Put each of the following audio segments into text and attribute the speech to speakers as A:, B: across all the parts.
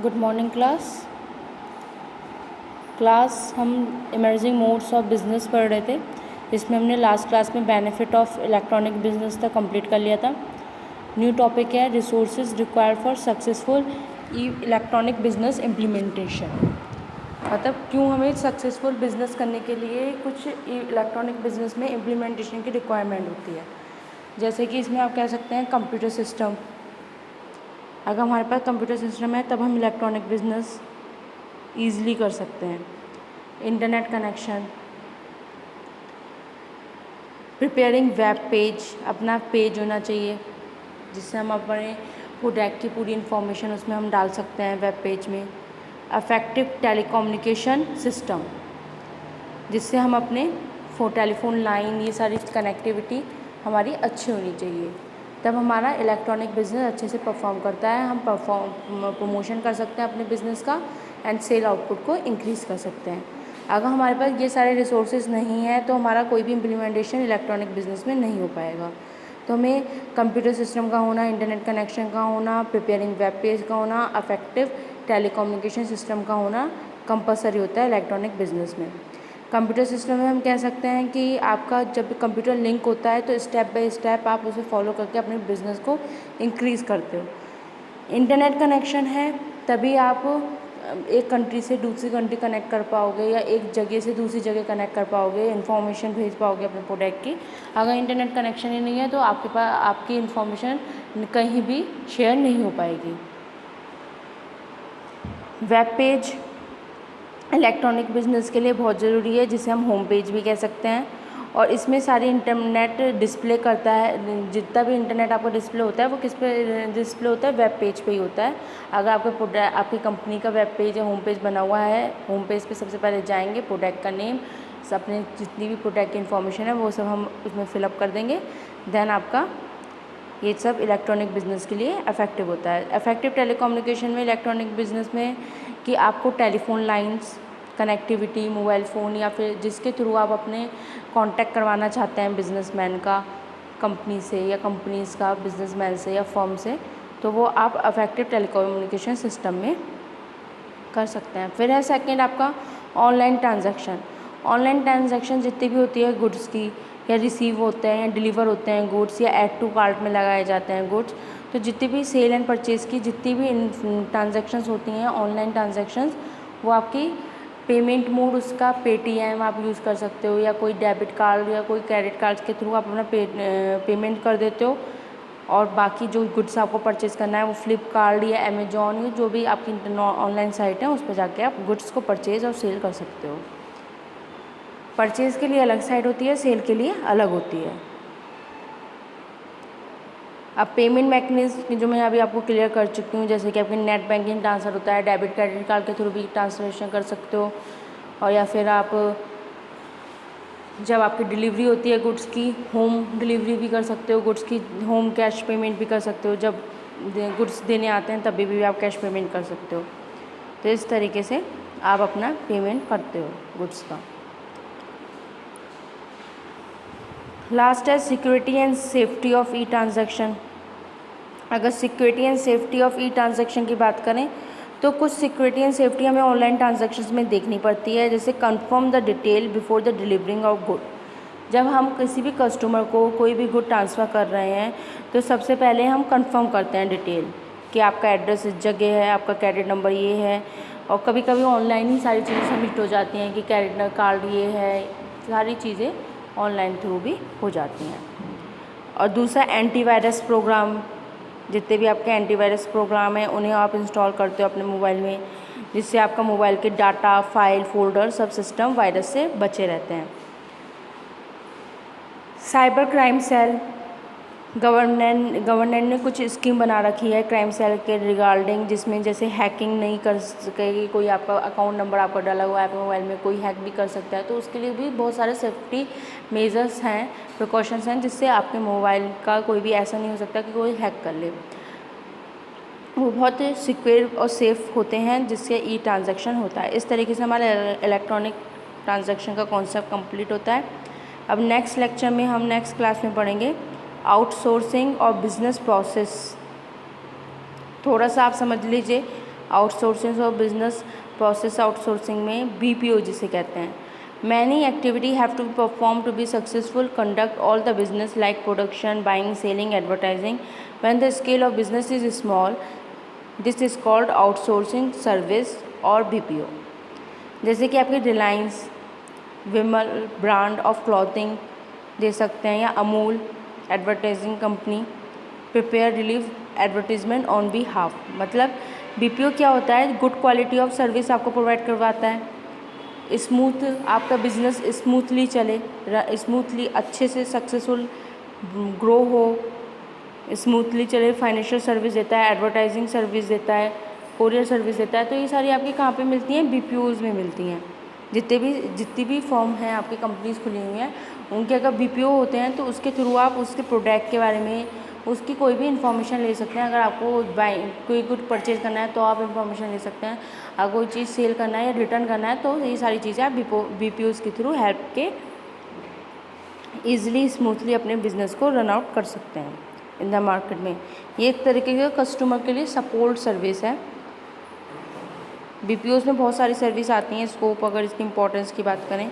A: Good morning class हम emerging modes of business पढ़ रहे थे, जिसमें हमने लास्ट क्लास में बेनिफिट ऑफ इलेक्ट्रॉनिक बिजनेस तक कंप्लीट कर लिया था। न्यू टॉपिक है resources required for successful electronic business implementation. मतलब क्यों हमें सक्सेसफुल बिजनेस करने के लिए कुछ इलेक्ट्रॉनिक बिजनेस में इम्प्लीमेंटेशन की रिक्वायरमेंट होती है। जैसे कि इसमें आप कह सकते हैं कंप्यूटर सिस्टम। अगर हमारे पास कंप्यूटर सिस्टम है तब हम इलेक्ट्रॉनिक बिजनेस ईज़िली कर सकते हैं। Internet connection, preparing web page, अपना पेज होना चाहिए जिससे हम अपने प्रोडक्ट की पूरी इन्फॉर्मेशन उसमें हम डाल सकते हैं वेब पेज में। अफेक्टिव टेलीकम्युनिकेशन सिस्टम, जिससे हम अपने टेलीफोन लाइन ये सारी कनेक्टिविटी हमारी अच्छी होनी चाहिए, तब हमारा इलेक्ट्रॉनिक बिजनेस अच्छे से परफॉर्म करता है। हम प्रमोशन कर सकते हैं अपने बिज़नेस का एंड सेल आउटपुट को इंक्रीज़ कर सकते हैं। अगर हमारे पास ये सारे रिसोर्सेज नहीं है तो हमारा कोई भी इम्प्लीमेंटेशन इलेक्ट्रॉनिक बिजनेस में नहीं हो पाएगा। तो हमें कंप्यूटर सिस्टम का होना, इंटरनेट कनेक्शन का होना, प्रिपेयरिंग वेब पेज का होना, अफेक्टिव टेलीकम्युनिकेशन सिस्टम का होना कंपलसरी होता है इलेक्ट्रॉनिक बिजनेस में। कंप्यूटर सिस्टम में हम कह सकते हैं कि आपका जब कंप्यूटर लिंक होता है तो स्टेप बाय स्टेप आप उसे फॉलो करके अपने बिजनेस को इंक्रीज़ करते हो। इंटरनेट कनेक्शन है तभी आप एक कंट्री से दूसरी कंट्री कनेक्ट कर पाओगे या एक जगह से दूसरी जगह कनेक्ट कर पाओगे, इन्फॉर्मेशन भेज पाओगे अपने प्रोडक्ट की। अगर इंटरनेट कनेक्शन ही नहीं है तो आपके पास आपकी इन्फॉर्मेशन कहीं भी शेयर नहीं हो पाएगी। वेब पेज इलेक्ट्रॉनिक बिजनेस के लिए बहुत ज़रूरी है, जिसे हम होम पेज भी कह सकते हैं। और इसमें सारी इंटरनेट डिस्प्ले करता है, जितना भी इंटरनेट आपका डिस्प्ले होता है वो किस पे डिस्प्ले होता है, वेब पेज पे ही होता है। अगर आपकी कंपनी का वेब पेज या होम पेज बना हुआ है, होम पेज पे सबसे पहले जाएंगे, प्रोडक्ट का नेम, अपने जितनी भी प्रोडक्ट की इन्फॉर्मेशन है वो सब हम उसमें फिलअप कर देंगे। देन आपका ये सब इलेक्ट्रॉनिक बिजनेस के लिए इफेक्टिव होता है। इफेक्टिव टेलीकम्युनिकेशन में इलेक्ट्रॉनिक बिजनेस में कि आपको telephone lines connectivity, mobile phone या फिर जिसके थ्रू आप अपने कांटेक्ट करवाना चाहते हैं बिजनेसमैन का कंपनी से या कंपनीज़ का बिजनेसमैन से या फर्म से, तो वो आप इफेक्टिव टेलीकम्युनिकेशन सिस्टम में कर सकते हैं। फिर है सेकंड आपका ऑनलाइन ट्रांजैक्शन। ऑनलाइन ट्रांजैक्शन जितनी भी होती है गुड्स की, या रिसीव होते हैं या डिलीवर होते हैं गुड्स, या ऐड टू कार्ट में लगाए जाते हैं गुड्स, तो जितनी भी सेल एंड परचेज़ की जितनी भी ट्रांजैक्शंस होती हैं ऑनलाइन ट्रांजैक्शंस, वो आपकी पेमेंट मोड उसका पेटीएम आप यूज़ कर सकते हो, या कोई डेबिट कार्ड या कोई क्रेडिट कार्ड के थ्रू आप अपना पेमेंट कर देते हो। और बाकी जो गुड्स आपको परचेज़ करना है वो फ्लिपकार्ट या अमेजॉन या जो भी आपकी ऑनलाइन साइट है उस पर जाके आप गुड्स को परचेज़ और सेल कर सकते हो। परचेज़ के लिए अलग साइट होती है, सेल के लिए अलग होती है। अब पेमेंट मैकेनिज्म जो मैं अभी आपको क्लियर कर चुकी हूँ, जैसे कि आपकी नेट बैंकिंग ट्रांसफ़र होता है, डेबिट क्रेडिट कार्ड के थ्रू भी ट्रांसलेशन कर सकते हो, और या फिर आप जब आपकी डिलीवरी होती है गुड्स की, होम डिलीवरी भी कर सकते हो गुड्स की, होम कैश पेमेंट भी कर सकते हो, जब गुड्स देने आते हैं तभी भी आप कैश पेमेंट कर सकते हो। तो इस तरीके से आप अपना पेमेंट करते हो गुड्स का। लास्ट है security and safety of e transaction. अगर security and safety of e transaction की बात करें तो कुछ सिक्योरिटी एंड सेफ्टी हमें ऑनलाइन ट्रांजैक्शंस में देखनी पड़ती है, जैसे confirm the detail before the delivering of good. जब हम किसी भी कस्टमर को कोई भी गुड ट्रांसफ़र कर रहे हैं तो सबसे पहले हम कंफर्म करते हैं डिटेल कि आपका एड्रेस इस जगह है, आपका क्रेडिट नंबर ये है। और कभी कभी ऑनलाइन ही सारी चीज़ें सबमिट हो जाती हैं कि क्रेडिट कार्ड ये है, सारी चीज़ें ऑनलाइन थ्रू भी हो जाती हैं। और दूसरा एंटीवायरस प्रोग्राम, जितने भी आपके एंटीवायरस प्रोग्राम हैं उन्हें आप इंस्टॉल करते हो अपने मोबाइल में, जिससे आपका मोबाइल के डाटा, फाइल, फोल्डर सब सिस्टम वायरस से बचे रहते हैं। साइबर क्राइम सेल, गवर्नमेंट ने कुछ स्कीम बना रखी है क्राइम सेल के रिगार्डिंग, जिसमें जैसे हैकिंग नहीं कर सकेगी, कोई आपका अकाउंट नंबर आपका डाला हुआ है आपके मोबाइल में, कोई हैक भी कर सकता है, तो उसके लिए भी बहुत सारे सेफ्टी मेजर्स हैं, प्रिकॉशंस हैं, जिससे आपके मोबाइल का कोई भी ऐसा नहीं हो सकता कि कोई हैक कर ले। वो बहुत सिक्योर और सेफ़ होते हैं जिससे ई ट्रांजैक्शन होता है। इस तरीके से हमारा इलेक्ट्रॉनिक ट्रांजैक्शन का कॉन्सेप्ट कंप्लीट होता है। अब नेक्स्ट लेक्चर में हम नेक्स्ट क्लास में पढ़ेंगे आउटसोर्सिंग और बिजनेस प्रोसेस। थोड़ा सा आप समझ लीजिए, आउटसोर्सिंग और बिजनेस प्रोसेस आउटसोर्सिंग में BPO जिसे कहते हैं। Many activity have to be perform to be successful conduct all the business like production, buying, selling, advertising. When the scale of business is small, this is called outsourcing service और BPO। जैसे कि आपकी Reliance, Vimal brand of clothing दे सकते हैं, या Amul advertising company prepare relieve advertisement on behalf. मतलब BPO क्या होता है, गुड क्वालिटी ऑफ सर्विस आपको प्रोवाइड करवाता है, स्मूथ आपका बिजनेस स्मूथली चले, स्मूथली अच्छे से सक्सेसफुल ग्रो हो, स्मूथली चले, फाइनेंशियल सर्विस देता है, एडवर्टाइजिंग सर्विस देता है, कोरियर सर्विस देता है। तो ये सारी आपकी कहाँ पे मिलती हैं, BPOs में मिलती हैं। जितनी भी फॉर्म हैं आपकी कंपनीज खुली हुई हैं, उनके अगर BPO होते हैं तो उसके थ्रू आप उसके प्रोडक्ट के बारे में, उसकी कोई भी इन्फॉर्मेशन ले सकते हैं। अगर आपको कोई गुड परचेज करना है तो आप इन्फॉर्मेशन ले सकते हैं, अगर कोई चीज़ सेल करना है या रिटर्न करना है तो ये सारी चीज़ें आप BPOs के थ्रू हेल्प के ईज़िली स्मूथली अपने बिजनेस को रन आउट कर सकते हैं इन द मार्केट में। ये एक तरीके का कस्टमर के लिए सपोर्ट सर्विस है। BPOs में बहुत सारी सर्विस आती हैं। स्कोप अगर इसकी इम्पोर्टेंस की बात करें,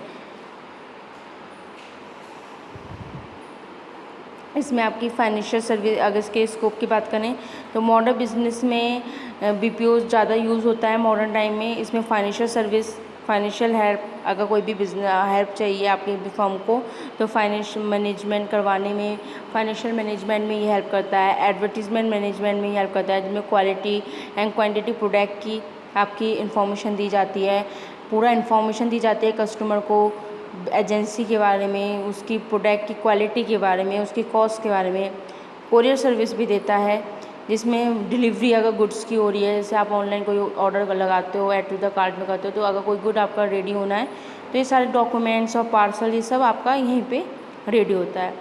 A: इसमें आपकी फाइनेंशियल सर्विस, अगर इसके स्कोप की बात करें तो मॉडर्न बिजनेस में BPOs ज़्यादा यूज़ होता है मॉडर्न टाइम में। इसमें फाइनेंशियल सर्विस, फाइनेंशियल हेल्प, अगर कोई भी बिजनेस हेल्प चाहिए आपकी फर्म को तो फाइनेंशियल मैनेजमेंट करवाने में, फाइनेंशियल मैनेजमेंट में ये हेल्प करता है। एडवर्टीजमेंट मैनेजमेंट में ये हेल्प करता है, जिसमें क्वालिटी एंड क्वांटिटी प्रोडक्ट की आपकी इन्फॉर्मेशन दी जाती है, पूरा इन्फॉर्मेशन दी जाती है कस्टमर को एजेंसी के बारे में, उसकी प्रोडक्ट की क्वालिटी के बारे में, उसकी कॉस्ट के बारे में। कोरियर सर्विस भी देता है, जिसमें डिलीवरी अगर गुड्स की हो रही है, जैसे आप ऑनलाइन कोई ऑर्डर लगाते हो, ऐड टू द कार्ट में करते हो, तो अगर कोई गुड आपका रेडी होना है तो ये सारे डॉक्यूमेंट्स और पार्सल ये सब आपका यहीं पे रेडी होता है।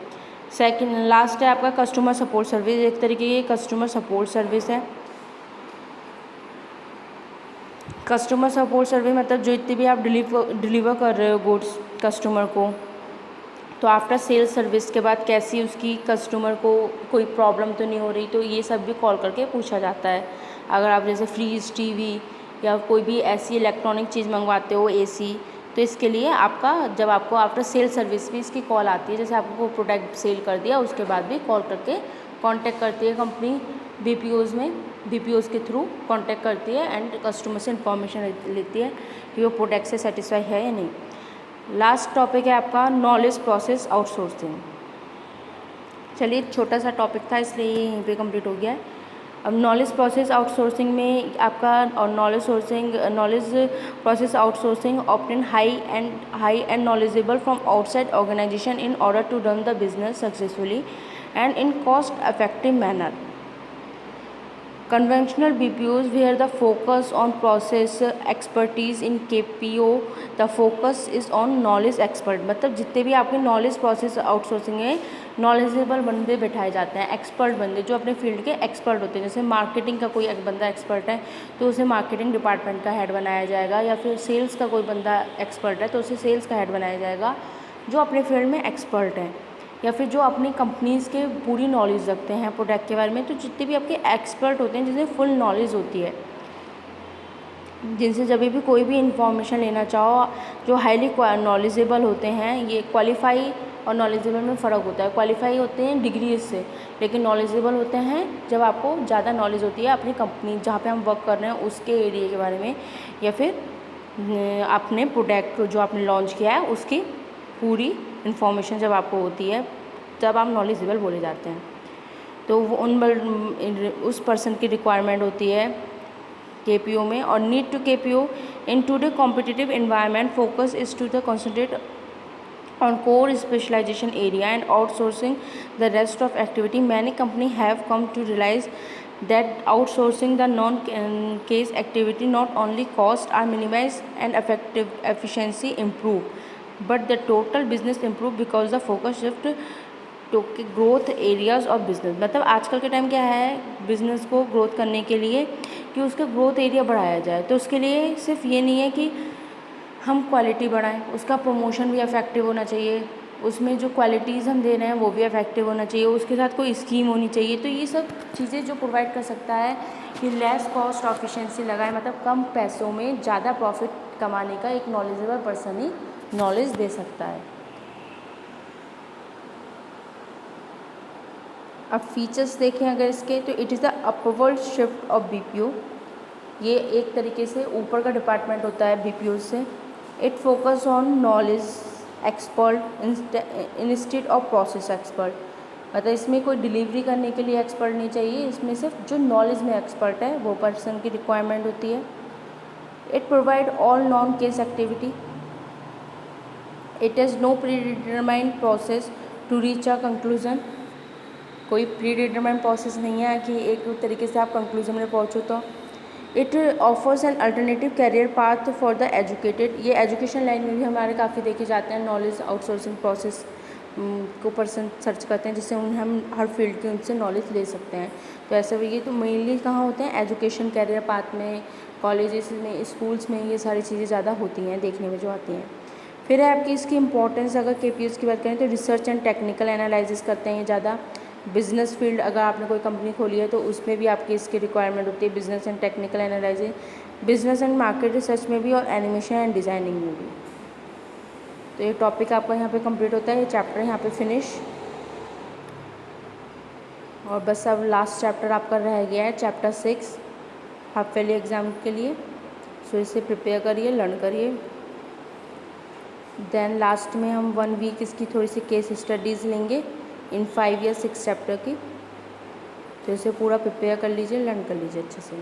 A: सेकंड लास्ट है आपका कस्टमर सपोर्ट सर्विस। एक तरीके की कस्टमर सपोर्ट सर्विस है। कस्टमर सपोर्ट सर्विस मतलब जो इतनी भी आप डिलीवर कर रहे हो गुड्स कस्टमर को, तो आफ्टर सेल सर्विस के बाद कैसी उसकी कस्टमर को कोई प्रॉब्लम तो नहीं हो रही, तो ये सब भी कॉल करके पूछा जाता है। अगर आप जैसे फ्रीज, टीवी या कोई भी ऐसी इलेक्ट्रॉनिक चीज़ मंगवाते हो, AC, तो इसके लिए आपका जब आपको आफ्टर सेल सर्विस भी इसकी कॉल आती है। जैसे आपको प्रोडक्ट सेल कर दिया उसके बाद भी कॉल करके कांटेक्ट करती है कंपनी BPOs में, BPOs के थ्रू कांटेक्ट करती है एंड कस्टमर से इन्फॉर्मेशन लेती है कि वो प्रोडक्ट से सेटिस्फाई है या नहीं। लास्ट टॉपिक है आपका नॉलेज प्रोसेस आउटसोर्सिंग। चलिए छोटा सा टॉपिक था इसलिए ये यहीं पे कंप्लीट हो गया है। अब नॉलेज प्रोसेस आउटसोर्सिंग में आपका और knowledge process outsourcing obtain high and knowledgeable from outside organization in order to run the business successfully and in cost effective manner. Conventional BPOs where the focus on process expertise, in KPO the focus is on knowledge expert। मतलब जितने भी आपके knowledge process outsourcing में knowledgeable बंदे बैठाए जाते हैं, expert बंदे जो अपने फील्ड के एक्सपर्ट होते हैं। जैसे मार्केटिंग का कोई एक बंदा एक्सपर्ट है तो उसे मार्केटिंग डिपार्टमेंट का हेड बनाया जाएगा, या फिर सेल्स का कोई बंदा एक्सपर्ट है तो उसे सेल्स का हेड बनाया जाएगा जो अपने फील्ड में एक्सपर्ट है, या फिर जो अपनी कंपनीज़ के पूरी नॉलेज रखते हैं प्रोडक्ट के बारे में। तो जितने भी आपके एक्सपर्ट होते हैं जिन्हें फुल नॉलेज होती है, जिनसे जब भी कोई भी इंफॉर्मेशन लेना चाहो, जो हाईली नॉलेजेबल होते हैं। ये क्वालिफाई और नॉलेजेबल में फ़र्क होता है। क्वालिफाई होते हैं डिग्री से, लेकिन नॉलेजेबल होते हैं जब आपको ज़्यादा नॉलेज होती है अपनी कंपनी जहाँ पे हम वर्क कर रहे हैं उसके एरिया के बारे में, या फिर अपने प्रोडक्ट जो आपने लॉन्च किया है उसकी पूरी इन्फॉर्मेशन जब आपको होती है तब आप नॉलेजेबल बोले जाते हैं। तो वो उस पर्सन की रिक्वायरमेंट होती है KPO में। और need to KPO in today competitive environment focus is to the concentrate on core specialization area and outsourcing the rest of activity. Many companies have come to realize that outsourcing the non-case activity not only costs are minimized and efficiency improve, but the total business improve because the focus shift to growth areas of business। मतलब आजकल के time क्या है, business को growth करने के लिए कि उसका ग्रोथ एरिया बढ़ाया जाए, तो उसके लिए सिर्फ ये नहीं है कि हम क्वालिटी बढ़ाएं, उसका प्रमोशन भी इफेक्टिव होना चाहिए, उसमें जो क्वालिटीज़ हम दे रहे हैं वो भी इफेक्टिव होना चाहिए, उसके साथ कोई स्कीम होनी चाहिए। तो ये सब चीज़ें जो प्रोवाइड कर सकता है कि लेस कॉस्ट एफिशिएंसी लगाए, मतलब कम पैसों में ज़्यादा प्रॉफिट कमाने का एक नॉलेजेबल पर्सन ही नॉलेज दे सकता है। अब फीचर्स देखें अगर इसके, तो it is the upward shift of BPO। ये एक तरीके से ऊपर का डिपार्टमेंट होता है BPO से। It focus on knowledge expert instead of process expert, मतलब इसमें कोई डिलीवरी करने के लिए एक्सपर्ट नहीं चाहिए, इसमें सिर्फ जो नॉलेज में एक्सपर्ट है वो पर्सन की रिक्वायरमेंट होती है। It provide all non case activity. It has no predetermined process to reach a conclusion. कोई प्री डिटरमाइंड प्रोसेस नहीं है कि एक तरीके से आप कंक्लूजन में पहुँचो। तो it offers an alternative career path for the educated. ये एजुकेशन लाइन में भी हमारे काफ़ी देखे जाते हैं, नॉलेज आउटसोर्सिंग प्रोसेस को पर्सन सर्च करते हैं, जिससे उन्हें हम हर फील्ड की उनसे नॉलेज ले सकते हैं। तो ऐसा भी ये तो मेनली कहाँ होते हैं, एजुकेशन करियर पाथ में, कॉलेजेस में, स्कूल्स में, ये सारी चीज़ें ज़्यादा होती हैं देखने में जो आती हैं। फिर है आपकी इसकी इंपॉर्टेंस, अगर KPS की बात करें तो रिसर्च एंड टेक्निकल एनालिसिस करते हैं ये ज़्यादा। बिजनेस फील्ड, अगर आपने कोई कंपनी खोली है तो उसमें भी आपकी इसकी रिक्वायरमेंट होती है, business and technical analysis, business and market research में भी, और एनिमेशन एंड डिज़ाइनिंग में भी। तो ये टॉपिक आपका यहाँ पे कंप्लीट होता है, ये चैप्टर यहाँ पे फिनिश। और बस अब लास्ट चैप्टर आपका रह गया है, चैप्टर 6 हाफ ईयरली एग्ज़ाम के लिए। सो इसे प्रिपेयर करिए, लर्न करिए। देन लास्ट में हम 1 वीक इसकी थोड़ी सी केस स्टडीज़ लेंगे इन 5 या 6 चैप्टर की। तो इसे पूरा प्रिपेयर कर लीजिए, लर्न कर लीजिए अच्छे से।